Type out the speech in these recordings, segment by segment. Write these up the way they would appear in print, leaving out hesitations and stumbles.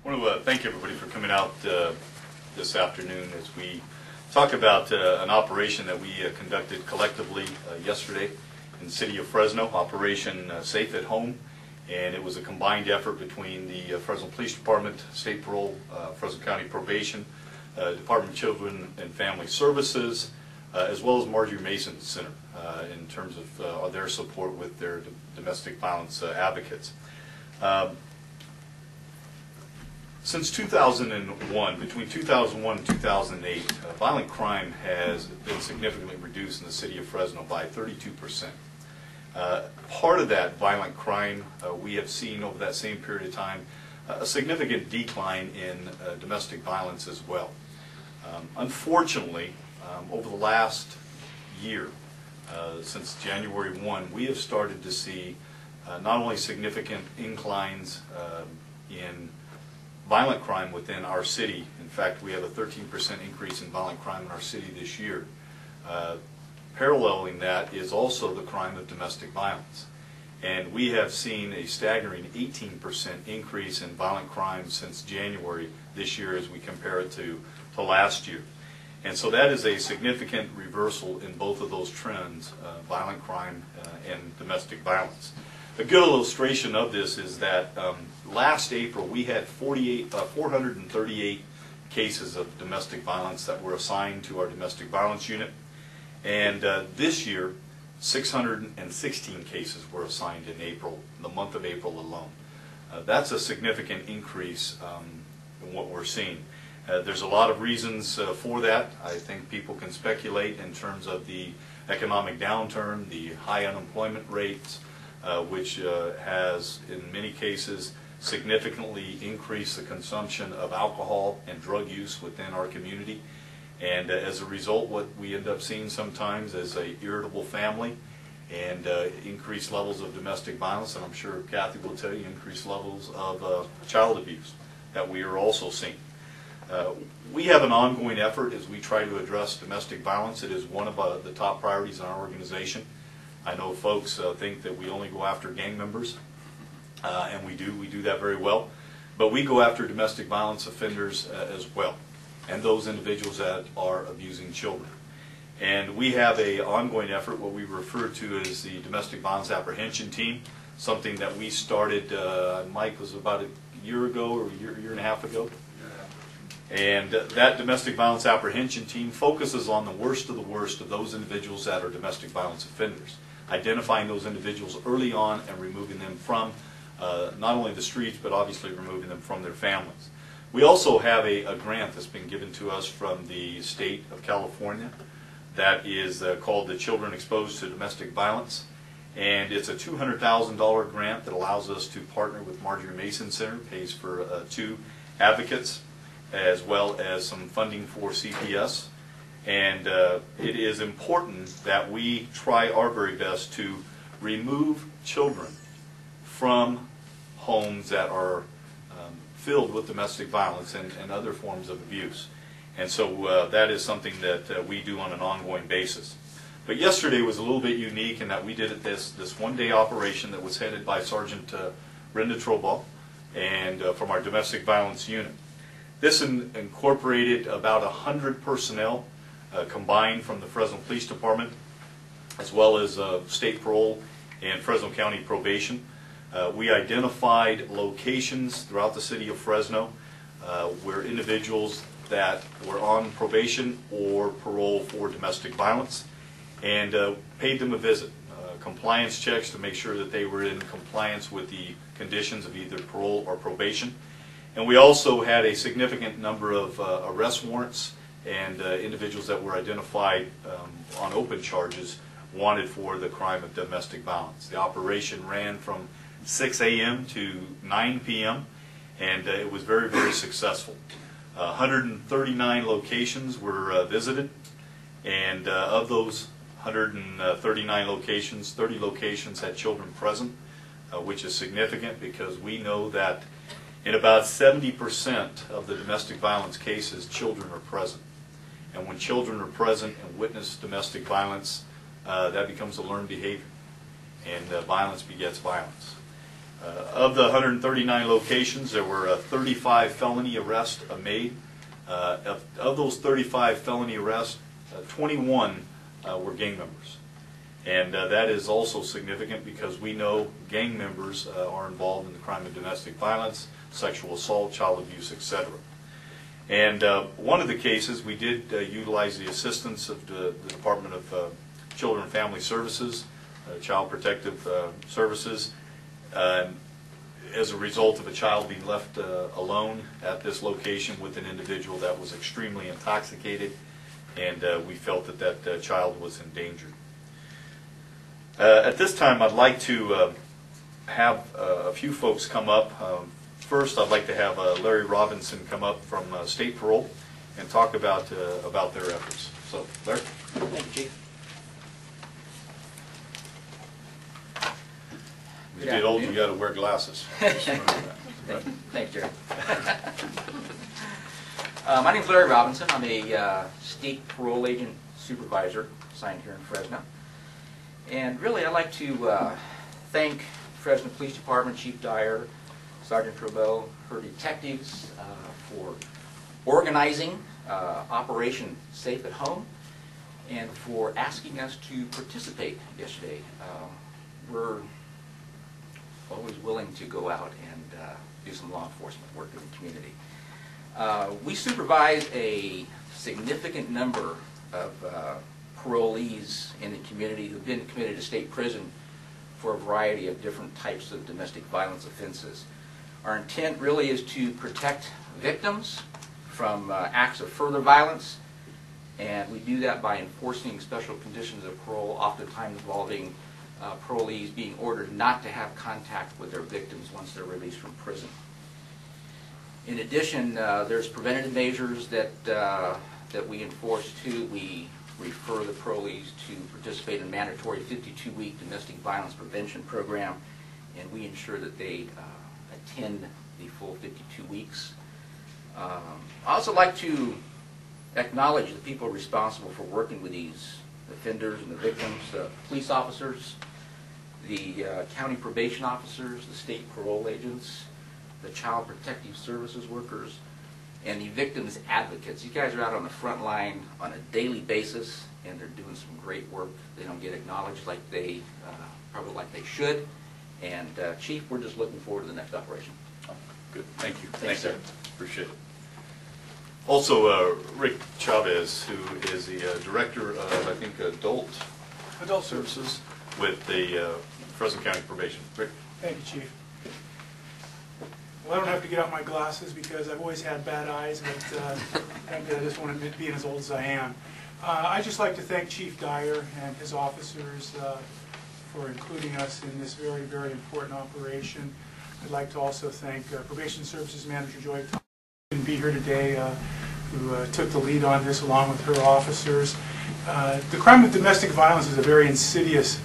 I want to thank everybody for coming out this afternoon as we talk about an operation that we conducted collectively yesterday in the City of Fresno, Operation Safe at Home. And it was a combined effort between the Fresno Police Department, State Parole, Fresno County Probation, Department of Children and Family Services, as well as Marjorie Mason Center in terms of their support with their domestic violence advocates. Since 2001, between 2001 and 2008, violent crime has been significantly reduced in the City of Fresno by 32%. Part of that violent crime, we have seen over that same period of time a significant decline in domestic violence as well. Unfortunately, over the last year, since January 1, we have started to see not only significant inclines in violent crime within our city. In fact, we have a 13% increase in violent crime in our city this year. Paralleling that is also the crime of domestic violence. And we have seen a staggering 18% increase in violent crime since January this year as we compare it to last year. And so that is a significant reversal in both of those trends, violent crime and domestic violence. A good illustration of this is that last April we had 438 cases of domestic violence that were assigned to our domestic violence unit. And this year, 616 cases were assigned in April, the month of April alone. That's a significant increase in what we're seeing. There's a lot of reasons for that. I think people can speculate in terms of the economic downturn, the high unemployment rates, which has, in many cases, significantly increased the consumption of alcohol and drug use within our community. And as a result, what we end up seeing sometimes is an irritable family and increased levels of domestic violence, and I'm sure Kathy will tell you increased levels of child abuse that we are also seeing. We have an ongoing effort as we try to address domestic violence. It is one of the top priorities in our organization. I know folks think that we only go after gang members, and we do that very well, but we go after domestic violence offenders as well, and those individuals that are abusing children. And we have an ongoing effort, what we refer to as the Domestic Violence Apprehension Team, something that we started, Mike, was about a year ago or a year and a half ago. And that Domestic Violence Apprehension Team focuses on the worst of those individuals that are domestic violence offenders, identifying those individuals early on and removing them from not only the streets, but obviously removing them from their families. We also have a grant that's been given to us from the state of California that is called the Children Exposed to Domestic Violence. And it's a $200,000 grant that allows us to partner with Marjorie Mason Center, pays for 2 advocates, as well as some funding for CPS. And it is important that we try our very best to remove children from homes that are filled with domestic violence and other forms of abuse. And so that is something that we do on an ongoing basis. But yesterday was a little bit unique in that we did this one-day operation that was headed by Sergeant Renteria and from our domestic violence unit. This incorporated about 100 personnel combined from the Fresno Police Department, as well as State Parole and Fresno County Probation. We identified locations throughout the city of Fresno where individuals that were on probation or parole for domestic violence, and paid them a visit. Compliance checks to make sure that they were in compliance with the conditions of either parole or probation. And we also had a significant number of arrest warrants and individuals that were identified on open charges wanted for the crime of domestic violence. The operation ran from 6 a.m. to 9 p.m. and it was very, very successful. 139 locations were visited, and of those 139 locations, 30 locations had children present, which is significant because we know that in about 70% of the domestic violence cases, children are present. And when children are present and witness domestic violence, that becomes a learned behavior. And violence begets violence. Of the 139 locations, there were 35 felony arrests made. Of those 35 felony arrests, 21 were gang members. And that is also significant because we know gang members are involved in the crime of domestic violence, sexual assault, child abuse, etc. And one of the cases, we did utilize the assistance of the Department of Children and Family Services, Child Protective Services, as a result of a child being left alone at this location with an individual that was extremely intoxicated, and we felt that that child was endangered. At this time, I'd like to have a few folks come up. First, I'd like to have Larry Robinson come up from State Parole and talk about their efforts. So, Larry. Thank you, Chief. As you get old, you got to wear glasses. Thanks, Jerry. My name is Larry Robinson. I'm a state parole agent supervisor assigned here in Fresno. And really, I'd like to thank Fresno Police Department, Chief Dyer, Sergeant Trobel, her detectives for organizing Operation Safe at Home and for asking us to participate yesterday. We're always willing to go out and do some law enforcement work in the community. We supervise a significant number of parolees in the community who've been committed to state prison for a variety of different types of domestic violence offenses. Our intent really is to protect victims from acts of further violence, and we do that by enforcing special conditions of parole, oftentimes involving parolees being ordered not to have contact with their victims once they're released from prison. In addition, there's preventative measures that we enforce too. We refer the parolees to participate in a mandatory 52-week domestic violence prevention program, and we ensure that they attend the full 52 weeks. I also like to acknowledge the people responsible for working with these offenders and the victims, police officers, the county probation officers, the state parole agents, the child protective services workers, and the victims advocates. You guys are out on the front line on a daily basis, and they're doing some great work. They don't get acknowledged like they probably like they should. And Chief, we're just looking forward to the next operation. Oh, good. Thank you. Thanks, sir. Appreciate it. Also, Rick Chavez, who is the director of, I think, Adult Services with the Fresno County Probation. Rick? Thank you, Chief. Well, I don't have to get out my glasses because I've always had bad eyes, but I just want to admit being as old as I am. I'd just like to thank Chief Dyer and his officers for including us in this very, very important operation. I'd like to also thank Probation Services Manager Joy, who couldn't be here today, who took the lead on this along with her officers. The crime of domestic violence is a very insidious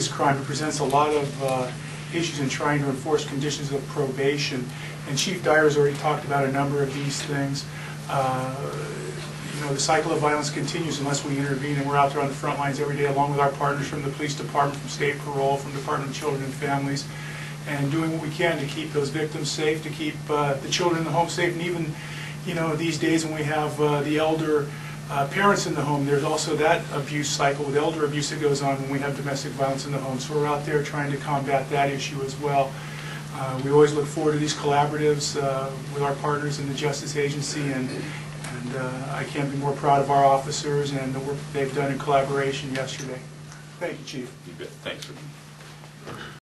crime. It presents a lot of issues in trying to enforce conditions of probation, and Chief Dyer has already talked about a number of these things. You know, the cycle of violence continues unless we intervene, and we're out there on the front lines every day along with our partners from the police department, from state parole, from the Department of Children and Families, and doing what we can to keep those victims safe, to keep the children in the home safe, and even, you know, these days when we have the elder parents in the home, there's also that abuse cycle with elder abuse that goes on when we have domestic violence in the home. So we're out there trying to combat that issue as well. We always look forward to these collaboratives with our partners in the Justice Agency, and I can't be more proud of our officers and the work they've done in collaboration yesterday. Thank you, Chief. You bet. Thanks, Rick.